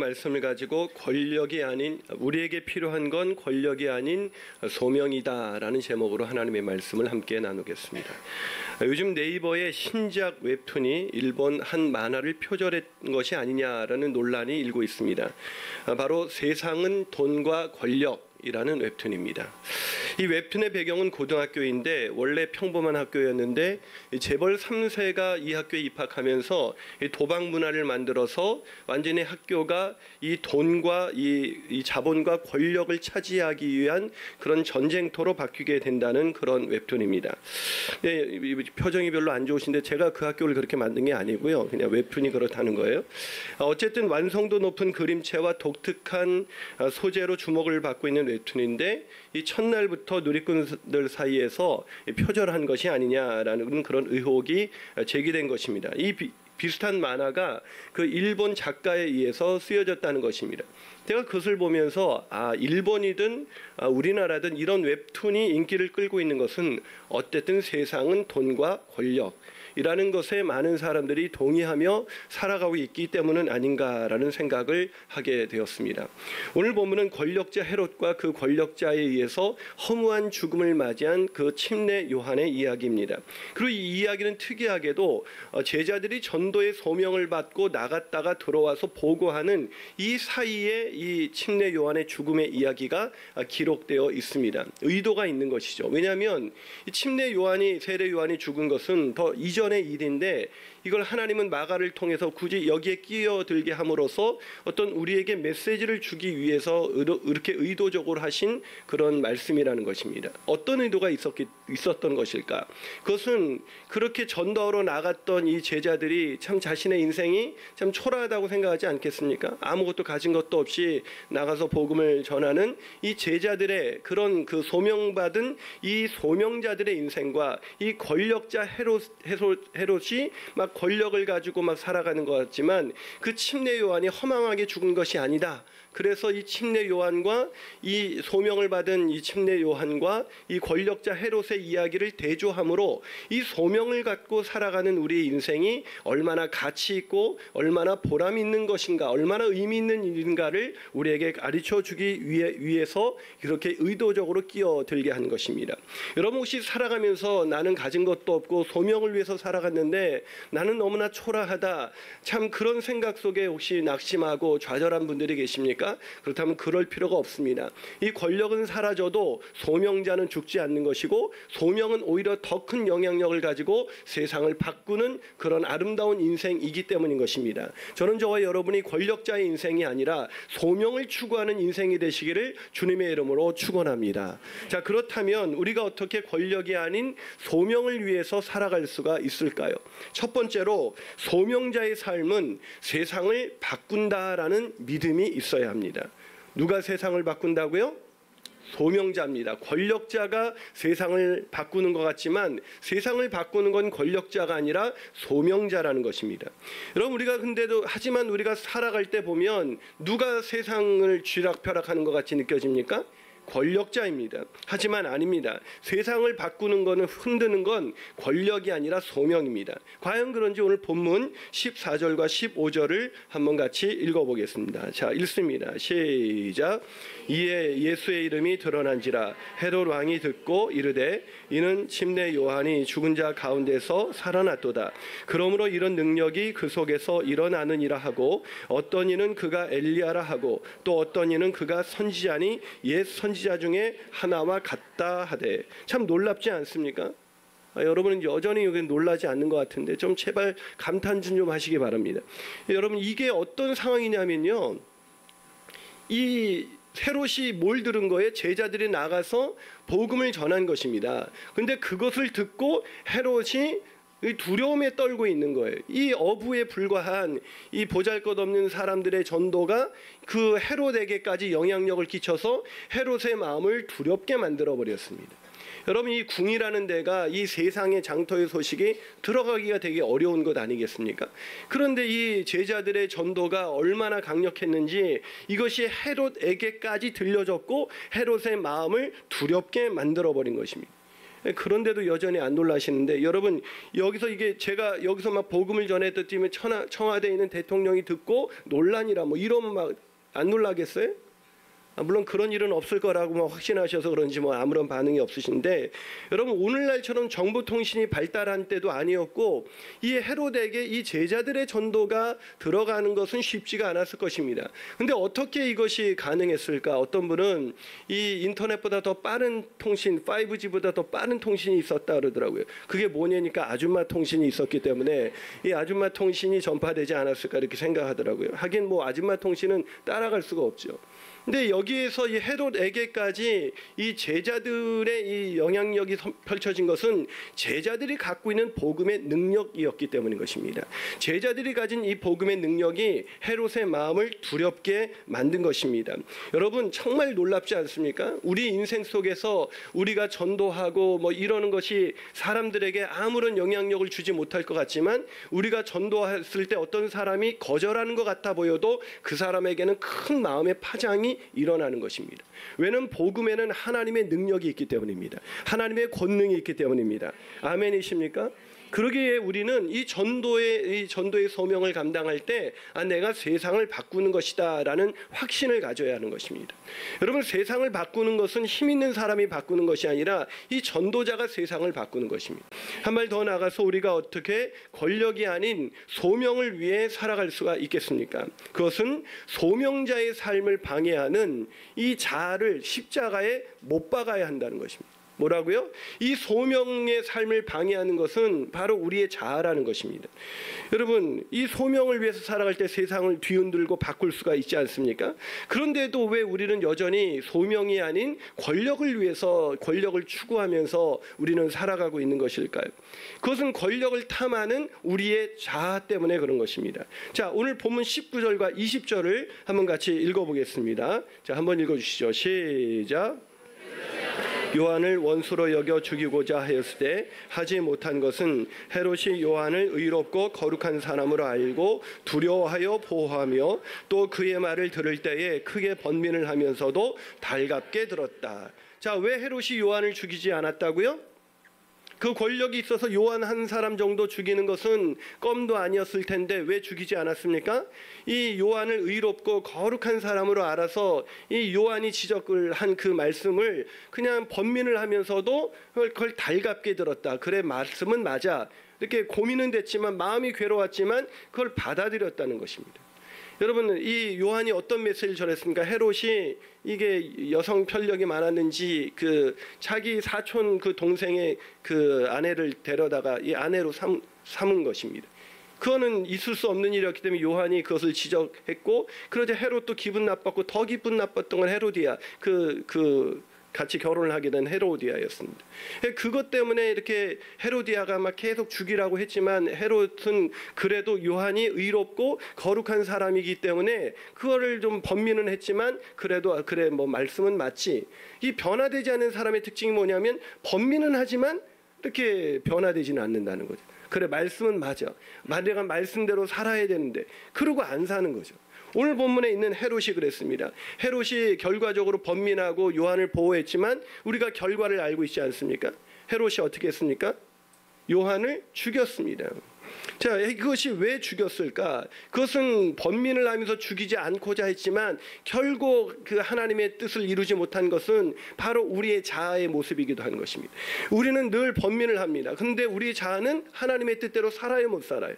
말씀을 가지고 권력이 아닌, 우리에게 필요한 건 권력이 아닌 소명이다라는 제목으로 하나님의 말씀을 함께 나누겠습니다. 요즘 네이버의 신작 웹툰이 일본 한 만화를 표절한 것이 아니냐라는 논란이 일고 있습니다. 바로 세상은 돈과 권력이라는 웹툰입니다. 이 웹툰의 배경은 고등학교인데 원래 평범한 학교였는데 재벌 3세가 이 학교에 입학하면서 도박 문화를 만들어서 완전히 학교가 이 돈과 이 자본과 권력을 차지하기 위한 그런 전쟁터로 바뀌게 된다는 그런 웹툰입니다. 표정이 별로 안 좋으신데 제가 그 학교를 그렇게 만든 게 아니고요. 그냥 웹툰이 그렇다는 거예요. 어쨌든 완성도 높은 그림체와 독특한 소재로 주목을 받고 있는 웹툰인데 이 첫날부터 누리꾼들 사이에서 표절한 것이 아니냐라는 그런 의혹이 제기된 것입니다. 이 비슷한 만화가 그 일본 작가에 의해서 쓰여졌다는 것입니다. 제가 그것을 보면서 일본이든 우리나라든 이런 웹툰이 인기를 끌고 있는 것은 어쨌든 세상은 돈과 권력이라는 것에 많은 사람들이 동의하며 살아가고 있기 때문은 아닌가라는 생각을 하게 되었습니다. 오늘 본문은 권력자 헤롯과 그 권력자에 의해서 허무한 죽음을 맞이한 그 침례 요한의 이야기입니다. 그리고 이 이야기는 특이하게도 제자들이 전도의 소명을 받고 나갔다가 들어와서 보고하는 이 사이에 이 침례 요한의 죽음의 이야기가 기록되어 있습니다. 의도가 있는 것이죠. 왜냐하면 이 침례 요한이, 세례 요한이 죽은 것은 더 이전의 일인데 이걸 하나님은 마가를 통해서 굳이 여기에 끼어들게 함으로써 어떤 우리에게 메시지를 주기 위해서 이렇게 의도적으로 하신 그런 말씀이라는 것입니다. 어떤 의도가 있었던 것일까? 그것은 그렇게 전도하러 나갔던 이 제자들이 참 자신의 인생이 참 초라하다고 생각하지 않겠습니까? 아무것도 가진 것도 없이 나가서 복음을 전하는 이 제자들의 그런 그 소명받은 이 소명자들의 인생과 이 권력자 헤롯이 막 권력을 가지고 막 살아가는 것 같지만 그 침례 요한이 허망하게 죽은 것이 아니다. 그래서 이 침례 요한과 이 소명을 받은 이 침례 요한과 이 권력자 헤롯의 이야기를 대조함으로 이 소명을 갖고 살아가는 우리의 인생이 얼마나 가치 있고 얼마나 보람 있는 것인가, 얼마나 의미 있는 일인가를 우리에게 가르쳐 주기 위해서 이렇게 의도적으로 끼어들게 한 것입니다. 여러분 혹시 살아가면서 나는 가진 것도 없고 소명을 위해서 살아갔는데 나는 너무나 초라하다, 참 그런 생각 속에 혹시 낙심하고 좌절한 분들이 계십니까? 그렇다면 그럴 필요가 없습니다. 이 권력은 사라져도 소명자는 죽지 않는 것이고 소명은 오히려 더 큰 영향력을 가지고 세상을 바꾸는 그런 아름다운 인생이기 때문인 것입니다. 저는 저와 여러분이 권력자의 인생이 아니라 소명을 추구하는 인생이 되시기를 주님의 이름으로 축원합니다. 자, 그렇다면 우리가 어떻게 권력이 아닌 소명을 위해서 살아갈 수가 있을까요? 첫 번째로 소명자의 삶은 세상을 바꾼다라는 믿음이 있어야 합니다. 누가 세상을 바꾼다고요? 소명자입니다. 권력자가 세상을 바꾸는 것 같지만 세상을 바꾸는 건 권력자가 아니라 소명자라는 것입니다. 여러분 우리가 근데도 하지만 우리가 살아갈 때 보면 누가 세상을 쥐락펴락하는 것 같이 느껴집니까? 권력자입니다. 하지만 아닙니다. 세상을 바꾸는 것은 흔드는 건 권력이 아니라 소명입니다. 과연 그런지 오늘 본문 14절과 15절을 한번 같이 읽어보겠습니다. 자, 읽습니다. 시작. 이에 예수의 이름이 드러난지라 헤롯 왕이 듣고 이르되 이는 침례 요한이 죽은 자 가운데서 살아났도다. 그러므로 이런 능력이 그 속에서 일어나느니라 하고 어떤 이는 그가 엘리야라 하고 또 어떤 이는 그가 선지자니 옛 선지자 중에 하나와 같다 하되. 참 놀랍지 않습니까? 여러분은 여전히 여기 놀라지 않는 것 같은데 좀 제발 감탄 좀 하시기 바랍니다. 여러분 이게 어떤 상황이냐면요, 이 헤롯이 뭘 들은 거예요? 제자들이 나가서 복음을 전한 것입니다. 근데 그것을 듣고 헤롯이 두려움에 떨고 있는 거예요. 이 어부에 불과한 이 보잘것없는 사람들의 전도가 그 헤롯에게까지 영향력을 끼쳐서 헤롯의 마음을 두렵게 만들어 버렸습니다. 여러분 이 궁이라는 데가 이 세상의 장터의 소식이 들어가기가 되게 어려운 것 아니겠습니까? 그런데 이 제자들의 전도가 얼마나 강력했는지 이것이 헤롯에게까지 들려졌고 헤롯의 마음을 두렵게 만들어버린 것입니다. 그런데도 여전히 안 놀라시는데, 여러분 여기서 이게 제가 여기서 막 복음을 전했더니 청와대에 있는 대통령이 듣고 논란이라 뭐 이러면 막 안 놀라겠어요? 물론 그런 일은 없을 거라고 뭐 확신하셔서 그런지 뭐 아무런 반응이 없으신데, 여러분 오늘날처럼 정보통신이 발달한 때도 아니었고 이 헤롯에게 이 제자들의 전도가 들어가는 것은 쉽지가 않았을 것입니다. 근데 어떻게 이것이 가능했을까? 어떤 분은 이 인터넷보다 더 빠른 통신, 5G보다 더 빠른 통신이 있었다 그러더라고요. 그게 뭐냐니까 아줌마 통신이 있었기 때문에 이 아줌마 통신이 전파되지 않았을까 이렇게 생각하더라고요. 하긴 뭐 아줌마 통신은 따라갈 수가 없죠. 근데 여기에서 이 헤롯에게까지 이 제자들의 이 영향력이 펼쳐진 것은 제자들이 갖고 있는 복음의 능력이었기 때문인 것입니다. 제자들이 가진 이 복음의 능력이 헤롯의 마음을 두렵게 만든 것입니다. 여러분 정말 놀랍지 않습니까? 우리 인생 속에서 우리가 전도하고 뭐 이러는 것이 사람들에게 아무런 영향력을 주지 못할 것 같지만, 우리가 전도했을 때 어떤 사람이 거절하는 것 같아 보여도 그 사람에게는 큰 마음의 파장이 일어나는 것입니다. 왜냐하면 복음에는 하나님의 능력이 있기 때문입니다. 하나님의 권능이 있기 때문입니다. 아멘이십니까? 그러기에 우리는 이 전도의 소명을 감당할 때 내가 세상을 바꾸는 것이다 라는 확신을 가져야 하는 것입니다. 여러분 세상을 바꾸는 것은 힘 있는 사람이 바꾸는 것이 아니라 이 전도자가 세상을 바꾸는 것입니다. 한 발 더 나가서 우리가 어떻게 권력이 아닌 소명을 위해 살아갈 수가 있겠습니까? 그것은 소명자의 삶을 방해하는 이 자아를 십자가에 못 박아야 한다는 것입니다. 뭐라고요? 이 소명의 삶을 방해하는 것은 바로 우리의 자아라는 것입니다. 여러분 이 소명을 위해서 살아갈 때 세상을 뒤흔들고 바꿀 수가 있지 않습니까? 그런데도 왜 우리는 여전히 소명이 아닌 권력을 위해서, 권력을 추구하면서 우리는 살아가고 있는 것일까요? 그것은 권력을 탐하는 우리의 자아 때문에 그런 것입니다. 자, 오늘 본문 19절과 20절을 한번 같이 읽어보겠습니다. 자, 한번 읽어주시죠. 시작. 요한을 원수로 여겨 죽이고자 하였을 때 하지 못한 것은 헤롯이 요한을 의롭고 거룩한 사람으로 알고 두려워하여 보호하며 또 그의 말을 들을 때에 크게 번민을 하면서도 달갑게 들었다. 자, 왜 헤롯이 요한을 죽이지 않았다고요? 그 권력이 있어서 요한 한 사람 정도 죽이는 것은 껌도 아니었을 텐데 왜 죽이지 않았습니까? 이 요한을 의롭고 거룩한 사람으로 알아서 이 요한이 지적을 한 그 말씀을 그냥 번민을 하면서도 그걸 달갑게 들었다. 그래, 말씀은 맞아. 이렇게 고민은 됐지만, 마음이 괴로웠지만 그걸 받아들였다는 것입니다. 여러분 이 요한이 어떤 메시지를 전했습니까? 헤롯이 이게 여성 편력이 많았는지 그 자기 사촌 그 동생의 그 아내를 데려다가 이 아내로 삼은 것입니다. 그거는 있을 수 없는 일이었기 때문에 요한이 그것을 지적했고, 그러자 헤롯도 기분 나빴고, 더 기분 나빴던 건 헤로디아 같이 결혼을 하게 된 헤로디아였습니다. 그것 때문에 이렇게 헤로디아가 막 계속 죽이라고 했지만 헤롯은 그래도 요한이 의롭고 거룩한 사람이기 때문에 그거를 좀 번민은 했지만 그래도 그래 뭐 말씀은 맞지. 이 변화되지 않은 사람의 특징이 뭐냐면 번민은 하지만 이렇게 변화되지는 않는다는 거죠. 그래, 말씀은 맞아. 내가 말씀대로 살아야 되는데 그러고 안 사는 거죠. 오늘 본문에 있는 헤롯이 그랬습니다. 헤롯이 결과적으로 번민하고 요한을 보호했지만 우리가 결과를 알고 있지 않습니까? 헤롯이 어떻게 했습니까? 요한을 죽였습니다. 자, 그것이 왜 죽였을까? 그것은 번민을 하면서 죽이지 않고자 했지만 결국 그 하나님의 뜻을 이루지 못한 것은 바로 우리의 자아의 모습이기도 한 것입니다. 우리는 늘 번민을 합니다. 그런데 우리의 자아는 하나님의 뜻대로 살아요, 못 살아요?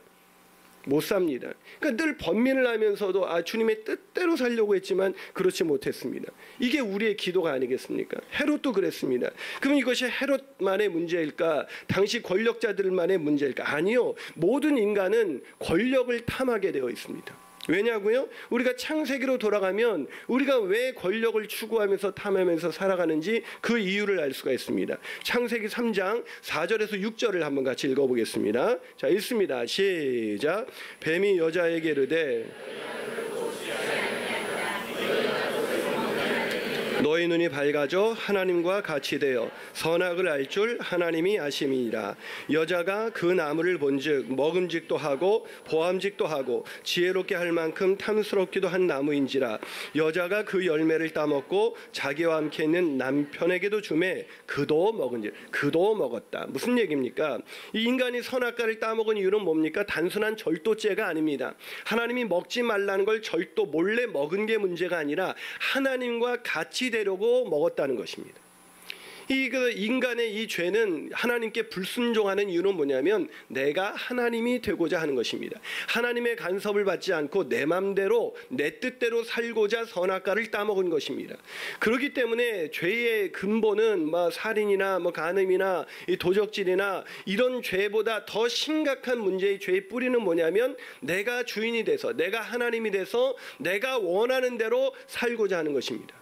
못 삽니다. 그러니까 늘 번민을 하면서도 주님의 뜻대로 살려고 했지만 그렇지 못했습니다. 이게 우리의 기도가 아니겠습니까? 헤롯도 그랬습니다. 그럼 이것이 헤롯만의 문제일까? 당시 권력자들만의 문제일까? 아니요. 모든 인간은 권력을 탐하게 되어 있습니다. 왜냐고요? 우리가 창세기로 돌아가면 우리가 왜 권력을 추구하면서 탐하면서 살아가는지 그 이유를 알 수가 있습니다. 창세기 3장 4절에서 6절을 한번 같이 읽어보겠습니다. 자, 읽습니다. 시작. 뱀이 여자에게 이르되 너희 눈이 밝아져 하나님과 같이 되어 선악을 알 줄 하나님이 아심이니라. 여자가 그 나무를 본즉 먹음직도 하고 보암직도 하고 지혜롭게 할 만큼 탐스럽기도 한 나무인지라. 여자가 그 열매를 따먹고 자기와 함께 있는 남편에게도 주매 그도 먹은지. 그도 먹었다. 무슨 얘기입니까? 이 인간이 선악과를 따먹은 이유는 뭡니까? 단순한 절도죄가 아닙니다. 하나님이 먹지 말라는 걸 절도 몰래 먹은 게 문제가 아니라 하나님과 같이 되려고 먹었다는 것입니다. 그 인간의 이 죄는 하나님께 불순종하는 이유는 뭐냐면 내가 하나님이 되고자 하는 것입니다. 하나님의 간섭을 받지 않고 내 맘대로 내 뜻대로 살고자 선악과를 따먹은 것입니다. 그렇기 때문에 죄의 근본은 살인이나 간음이나 이 도적질이나 이런 죄보다 더 심각한 문제의 죄의 뿌리는 뭐냐면 내가 주인이 돼서 내가 하나님이 돼서 내가 원하는 대로 살고자 하는 것입니다.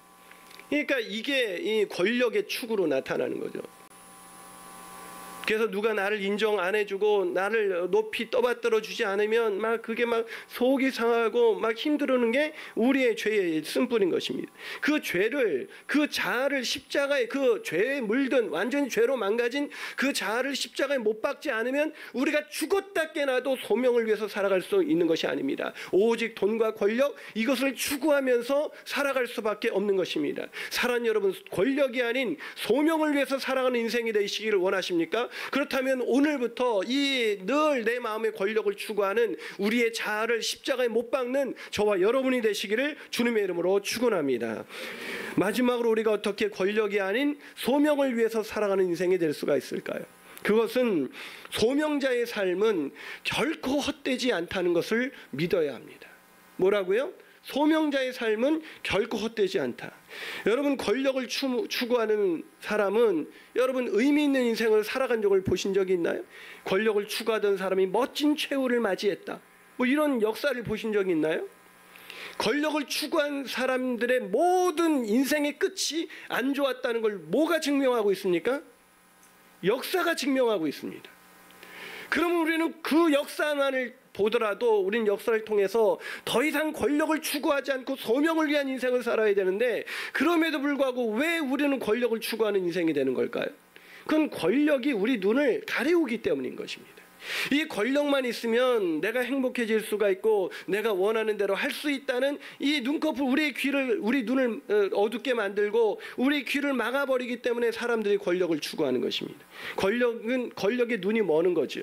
그러니까 이게 이 권력의 축으로 나타나는 거죠. 그래서 누가 나를 인정 안 해주고 나를 높이 떠받들어 주지 않으면 그게 속이 상하고 힘들어하는 게 우리의 죄의 쓴뿌린 것입니다. 그 죄를, 그 자아를 십자가에, 그 죄에 물든 완전히 죄로 망가진 그 자아를 십자가에 못 박지 않으면 우리가 죽었다 깨나도 소명을 위해서 살아갈 수 있는 것이 아닙니다. 오직 돈과 권력, 이것을 추구하면서 살아갈 수밖에 없는 것입니다. 사랑하는 여러분, 권력이 아닌 소명을 위해서 살아가는 인생이 되시기를 원하십니까? 그렇다면 오늘부터 이 늘 내 마음의 권력을 추구하는 우리의 자아를 십자가에 못 박는 저와 여러분이 되시기를 주님의 이름으로 축원합니다. 마지막으로 우리가 어떻게 권력이 아닌 소명을 위해서 살아가는 인생이 될 수가 있을까요? 그것은 소명자의 삶은 결코 헛되지 않다는 것을 믿어야 합니다. 뭐라고요? 소명자의 삶은 결코 헛되지 않다. 여러분, 권력을 추구하는 사람은 여러분 의미 있는 인생을 살아간 적을 보신 적이 있나요? 권력을 추구하던 사람이 멋진 최후를 맞이했다. 이런 역사를 보신 적이 있나요? 권력을 추구한 사람들의 모든 인생의 끝이 안 좋았다는 걸 뭐가 증명하고 있습니까? 역사가 증명하고 있습니다. 그러면 우리는 그 역사만을 보더라도 우리는 역사를 통해서 더 이상 권력을 추구하지 않고 소명을 위한 인생을 살아야 되는데 그럼에도 불구하고 왜 우리는 권력을 추구하는 인생이 되는 걸까요? 그건 권력이 우리 눈을 가리우기 때문인 것입니다. 이 권력만 있으면 내가 행복해질 수가 있고 내가 원하는 대로 할 수 있다는 이 눈꺼풀, 우리 눈을 어둡게 만들고 우리 귀를 막아버리기 때문에 사람들이 권력을 추구하는 것입니다. 권력의 눈이 머는 거죠.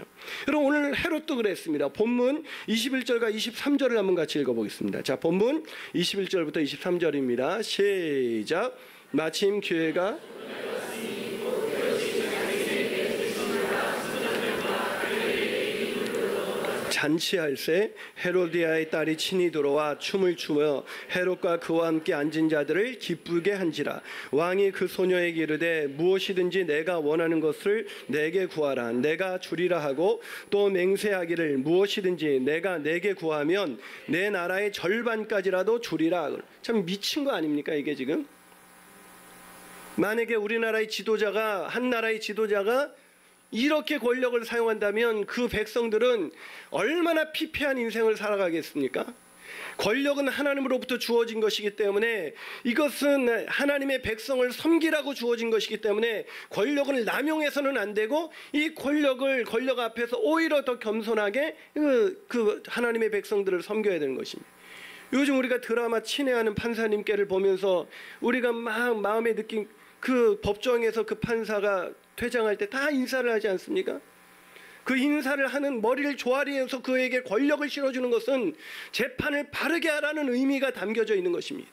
여러분, 오늘 헤롯도 그랬습니다. 본문 21절과 23절을 한번 같이 읽어보겠습니다. 자, 본문 21절부터 23절입니다. 시작. 마침 기회가 잔치할새 헤로디아의 딸이 친히 들어와 춤을 추며 헤롯과 그와 함께 앉은 자들을 기쁘게 한지라. 왕이 그 소녀에게 이르되 무엇이든지 내가 원하는 것을 내게 구하라. 내가 주리라 하고 또 맹세하기를 무엇이든지 내가 내게 구하면 내 나라의 절반까지라도 주리라. 참 미친 거 아닙니까 이게 지금? 만약에 우리나라의 지도자가, 한 나라의 지도자가 이렇게 권력을 사용한다면 그 백성들은 얼마나 피폐한 인생을 살아가겠습니까? 권력은 하나님으로부터 주어진 것이기 때문에 이것은 하나님의 백성을 섬기라고 주어진 것이기 때문에 권력을 남용해서는 안 되고 이 권력 앞에서 오히려 더 겸손하게 그 하나님의 백성들을 섬겨야 되는 것입니다. 요즘 우리가 드라마 친애하는 판사님께를 보면서 우리가 막 마음에 느낀 그 법정에서 그 판사가 퇴장할 때 다 인사를 하지 않습니까? 그 인사를 하는 머리를 조아리해서 그에게 권력을 실어주는 것은 재판을 바르게 하라는 의미가 담겨져 있는 것입니다.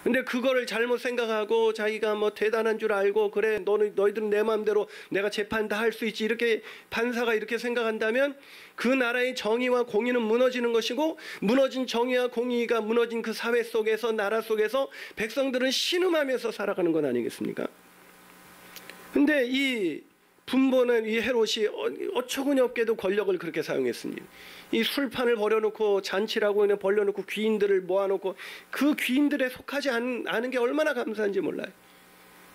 근데 그거를 잘못 생각하고 자기가 대단한 줄 알고 그래 너희들은 내 마음대로 내가 재판 다 할 수 있지 이렇게 판사가 이렇게 생각한다면 그 나라의 정의와 공의는 무너지는 것이고 무너진 정의와 공의가 무너진 그 사회 속에서 나라 속에서 백성들은 신음하면서 살아가는 건 아니겠습니까? 근데 이 분보는 이 헤롯이 어처구니 없게도 권력을 그렇게 사용했습니다. 이 술판을 벌여놓고 잔치라고 그냥 벌려놓고 귀인들을 모아놓고 그 귀인들에 속하지 않은 게 얼마나 감사한지 몰라요.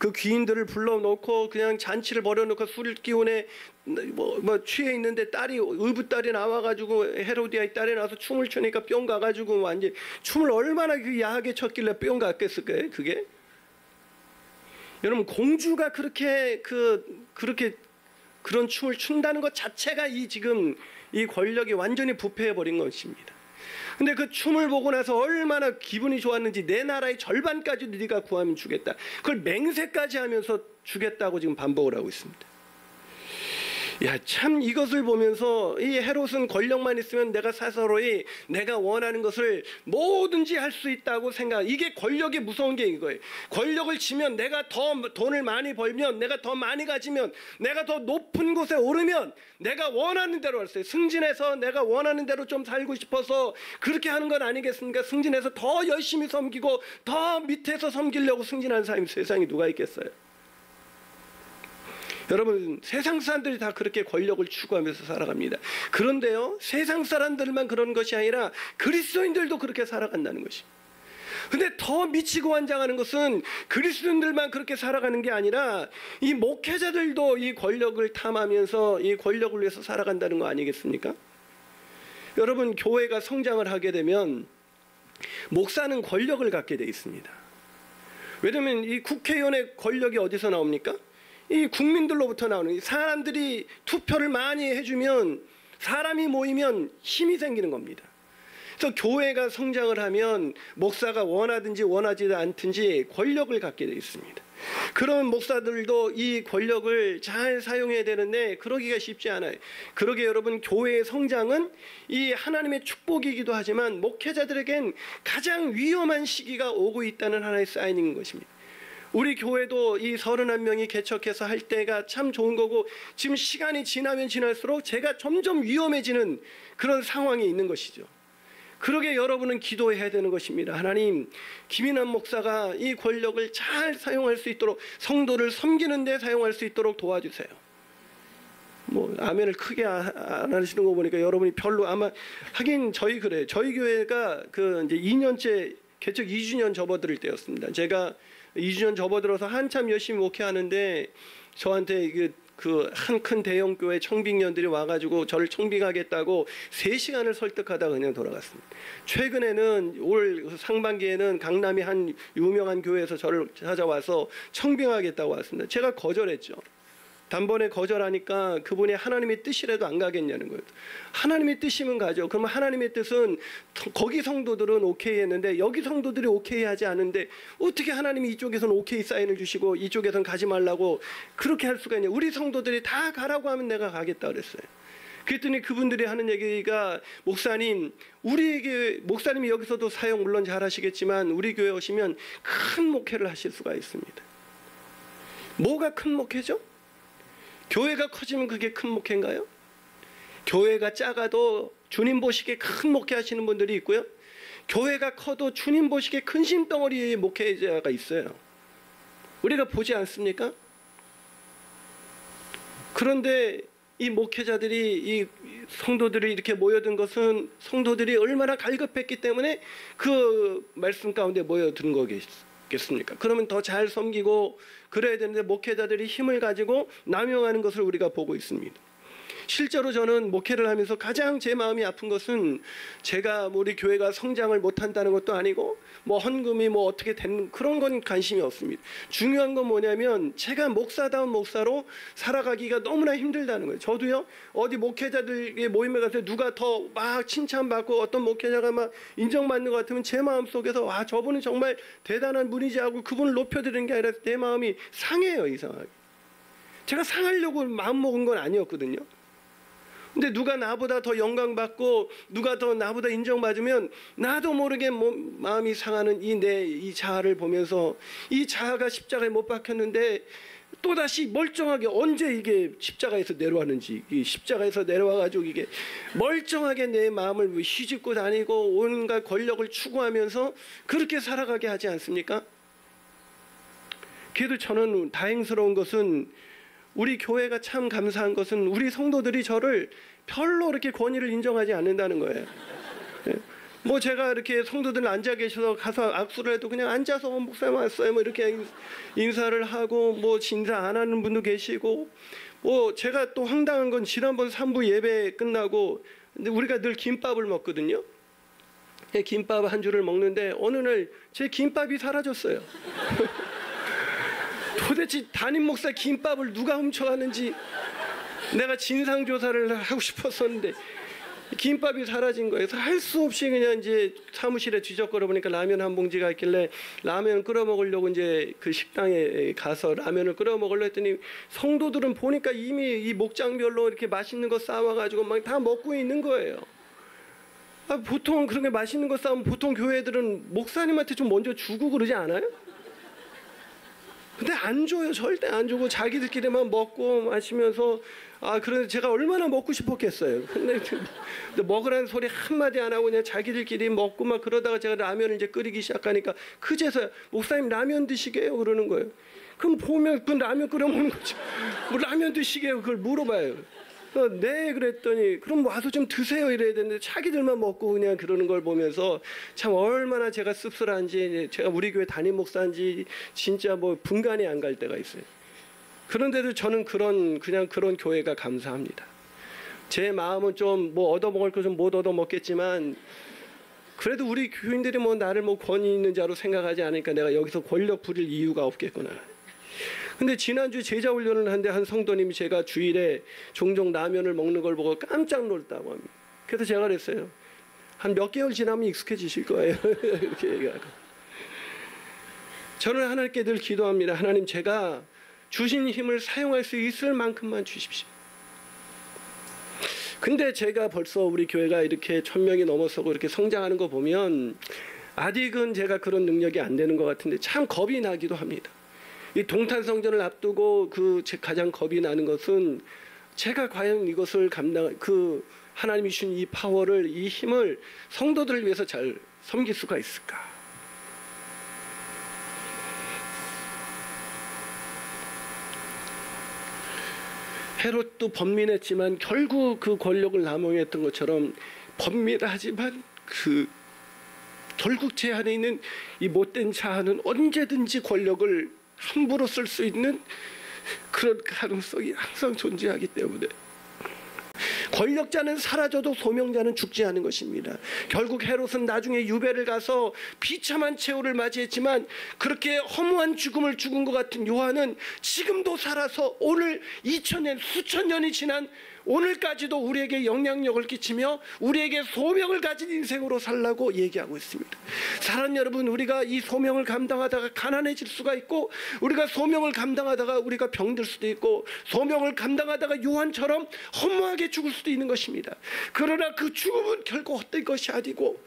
그 귀인들을 불러놓고 그냥 잔치를 벌여놓고 술 기운에 뭐 취해 있는데 딸이 의붓딸이 나와가지고 헤로디아의 딸이 나와서 춤을 추니까 뿅 가가지고 완전 춤을 얼마나 그 야하게 췄길래 뿅 갔겠을까요? 그게 여러분 공주가 그렇게 그런 춤을 춘다는 것 자체가 지금 이 권력이 완전히 부패해 버린 것입니다. 근데 그 춤을 보고 나서 얼마나 기분이 좋았는지 내 나라의 절반까지도 네가 구하면 주겠다. 그걸 맹세까지 하면서 주겠다고 지금 반복을 하고 있습니다. 야, 참 이것을 보면서 이 헤롯은 권력만 있으면 내가 스스로의 내가 원하는 것을 뭐든지 할 수 있다고 생각. 이게 권력이 무서운 게 이거예요. 권력을 쥐면 내가 더 돈을 많이 벌면 내가 더 많이 가지면 내가 더 높은 곳에 오르면 내가 원하는 대로 할 수 있어요. 승진해서 내가 원하는 대로 좀 살고 싶어서 그렇게 하는 건 아니겠습니까? 승진해서 더 열심히 섬기고 더 밑에서 섬기려고 승진하는 사람이 세상에 누가 있겠어요? 여러분 세상 사람들이 다 그렇게 권력을 추구하면서 살아갑니다. 그런데요 세상 사람들만 그런 것이 아니라 그리스도인들도 그렇게 살아간다는 것입니다. 근데 더 미치고 환장하는 것은 그리스도인들만 그렇게 살아가는 게 아니라 이 목회자들도 이 권력을 탐하면서 이 권력을 위해서 살아간다는 거 아니겠습니까? 여러분 교회가 성장을 하게 되면 목사는 권력을 갖게 돼 있습니다. 왜냐하면 이 국회의원의 권력이 어디서 나옵니까? 이 국민들로부터 나오는 사람들이 투표를 많이 해주면 사람이 모이면 힘이 생기는 겁니다. 그래서 교회가 성장을 하면 목사가 원하든지 원하지 않든지 권력을 갖게 되어 있습니다. 그런 목사들도 이 권력을 잘 사용해야 되는데 그러기가 쉽지 않아요. 그러게 여러분 교회의 성장은 이 하나님의 축복이기도 하지만 목회자들에겐 가장 위험한 시기가 오고 있다는 하나의 사인인 것입니다. 우리 교회도 이 31명이 개척해서 할 때가 참 좋은 거고 지금 시간이 지나면 지날수록 제가 점점 위험해지는 그런 상황이 있는 것이죠. 그러게 여러분은 기도해야 되는 것입니다. 하나님, 김인환 목사가 이 권력을 잘 사용할 수 있도록 성도를 섬기는 데 사용할 수 있도록 도와주세요. 뭐 아멘을 크게 안 하시는 거 보니까 여러분이 별로 아마 하긴 그래요. 저희 교회가 그 이제 2년째 개척 2주년 접어들 때였습니다. 제가 2주년 접어들어서 한참 열심히 목회하는데 저한테 그 한 큰 대형 교회 청빙년들이 와가지고 저를 청빙하겠다고 3시간을 설득하다가 그냥 돌아갔습니다. 최근에는 올 상반기에는 강남의 한 유명한 교회에서 저를 찾아와서 청빙하겠다고 왔습니다. 제가 거절했죠. 단번에 거절하니까 그분이 하나님의 뜻이라도 안 가겠냐는 거예요. 하나님의 뜻이면 가죠. 그러면 하나님의 뜻은 거기 성도들은 오케이 했는데 여기 성도들이 오케이 하지 않은데 어떻게 하나님이 이쪽에서는 오케이 사인을 주시고 이쪽에서는 가지 말라고 그렇게 할 수가 있냐. 우리 성도들이 다 가라고 하면 내가 가겠다 그랬어요. 그랬더니 그분들이 하는 얘기가 목사님 우리에게 목사님이 여기서도 사역 물론 잘 하시겠지만 우리 교회 오시면 큰 목회를 하실 수가 있습니다. 뭐가 큰 목회죠? 교회가 커지면 그게 큰 목회인가요? 교회가 작아도 주님 보시기에 큰 목회 하시는 분들이 있고요. 교회가 커도 주님 보시기에 큰 심덩어리의 목회자가 있어요. 우리가 보지 않습니까? 그런데 이 목회자들이 이 성도들이 이렇게 모여든 것은 성도들이 얼마나 갈급했기 때문에 그 말씀 가운데 모여든 거겠습니까? 그러면 더 잘 섬기고 그래야 되는데 목회자들이 힘을 가지고 남용하는 것을 우리가 보고 있습니다. 실제로 저는 목회를 하면서 가장 제 마음이 아픈 것은 제가 우리 교회가 성장을 못한다는 것도 아니고 뭐 헌금이 뭐 어떻게 된 그런 건 관심이 없습니다. 중요한 건 뭐냐면 제가 목사다운 목사로 살아가기가 너무나 힘들다는 거예요. 저도요 어디 목회자들의 모임에 가서 누가 더 막 칭찬받고 어떤 목회자가 막 인정받는 것 같으면 제 마음속에서 와 저분은 정말 대단한 분이지 하고 그분을 높여드리는 게 아니라 내 마음이 상해요. 이상하게 제가 상하려고 마음먹은 건 아니었거든요. 근데 누가 나보다 더 영광받고 누가 더 나보다 인정받으면 나도 모르게 마음이 상하는 이 자아를 보면서 이 자아가 십자가에 못 박혔는데 또다시 멀쩡하게 언제 이게 십자가에서 내려왔는지 이 십자가에서 내려와가지고 이게 멀쩡하게 내 마음을 휘짓고 다니고 온갖 권력을 추구하면서 그렇게 살아가게 하지 않습니까? 그래도 저는 다행스러운 것은 우리 교회가 참 감사한 것은 우리 성도들이 저를 별로 그렇게 권위를 인정하지 않는다는 거예요. 뭐 제가 이렇게 성도들 앉아 계셔서 가서 악수를 해도 그냥 앉아서 목사님 왔어요 뭐 이렇게 인사를 하고, 뭐 인사 안 하는 분도 계시고, 뭐 제가 또 황당한 건 지난번 3부 예배 끝나고 근데 우리가 늘 김밥을 먹거든요. 김밥 한 줄을 먹는데 어느 날 제 김밥이 사라졌어요. 도대체 담임 목사 김밥을 누가 훔쳐가는지 내가 진상조사를 하고 싶었었는데 김밥이 사라진 거예요. 그래서 할 수 없이 그냥 이제 사무실에 뒤적거려 보니까 라면 한 봉지가 있길래 라면 끓여 먹으려고 이제 그 식당에 가서 라면을 끓여 먹으려 했더니 성도들은 보니까 이미 이 목장별로 이렇게 맛있는 거 싸와가지고 막 다 먹고 있는 거예요. 보통 그렇게 맛있는 거 싸우면 보통 교회들은 목사님한테 좀 먼저 주고 그러지 않아요? 근데 안 줘요. 절대 안 주고 자기들끼리만 먹고 마시면서, 그런데 제가 얼마나 먹고 싶었겠어요. 근데 먹으라는 소리 한마디 안 하고 그냥 자기들끼리 먹고 막 그러다가 제가 라면을 이제 끓이기 시작하니까 그제서야 목사님 라면 드시게요? 그러는 거예요. 그럼 보면 그 라면 끓여 먹는 거죠. 뭐 라면 드시게요? 그걸 물어봐요. 네 그랬더니 그럼 와서 좀 드세요 이래야 되는데 자기들만 먹고 그냥 그러는 걸 보면서 참 얼마나 제가 씁쓸한지, 제가 우리 교회 담임 목사인지 진짜 뭐 분간이 안 갈 때가 있어요. 그런데도 저는 그냥 그런 교회가 감사합니다. 제 마음은 좀 뭐 얻어먹을 거 좀 못 얻어먹겠지만 그래도 우리 교인들이 뭐 나를 뭐 권위 있는 자로 생각하지 않으니까 내가 여기서 권력 부릴 이유가 없겠구나. 근데 지난주 제자 훈련을 하는데 한 성도님이 제가 주일에 종종 라면을 먹는 걸 보고 깜짝 놀랐다고 합니다. 그래서 제가 그랬어요. 한 몇 개월 지나면 익숙해지실 거예요. 이렇게 얘기하고. 저는 하나님께 늘 기도합니다. 하나님, 제가 주신 힘을 사용할 수 있을 만큼만 주십시오. 근데 제가 벌써 우리 교회가 이렇게 1000명이 넘어서고 이렇게 성장하는 거 보면 아직은 제가 그런 능력이 안 되는 것 같은데 참 겁이 나기도 합니다. 이 동탄성전을 앞두고 가장 겁이 나는 것은 제가 과연 이것을 하나님이 주신 이 파워를, 이 힘을 성도들을 위해서 잘 섬길 수가 있을까? 헤롯도 번민했지만 결국 그 권력을 남용했던 것처럼 번민하지만 결국 제 안에 있는 이 못된 자아는 언제든지 권력을 함부로 쓸 수 있는 그런 가능성이 항상 존재하기 때문에 권력자는 사라져도 소명자는 죽지 않은 것입니다. 결국 헤롯은 나중에 유배를 가서 비참한 최후를 맞이했지만 그렇게 허무한 죽음을 죽은 것 같은 요한은 지금도 살아서 오늘 2000년 수천 년이 지난 오늘까지도 우리에게 영향력을 끼치며 우리에게 소명을 가진 인생으로 살라고 얘기하고 있습니다. 사랑하는 여러분, 우리가 이 소명을 감당하다가 가난해질 수가 있고, 우리가 소명을 감당하다가 우리가 병들 수도 있고, 소명을 감당하다가 요한처럼 허무하게 죽을 수도 있는 것입니다. 그러나 그 죽음은 결코 헛된 것이 아니고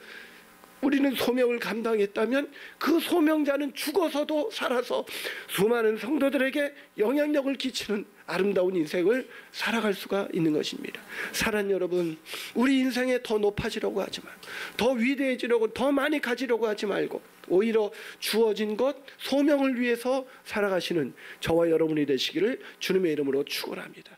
우리는 소명을 감당했다면 그 소명자는 죽어서도 살아서 수많은 성도들에게 영향력을 끼치는 아름다운 인생을 살아갈 수가 있는 것입니다. 사랑하는 여러분, 우리 인생에 더 높아지려고 하지 말고, 더 위대해지려고, 더 많이 가지려고 하지 말고 오히려 주어진 것, 소명을 위해서 살아가시는 저와 여러분이 되시기를 주님의 이름으로 축원합니다.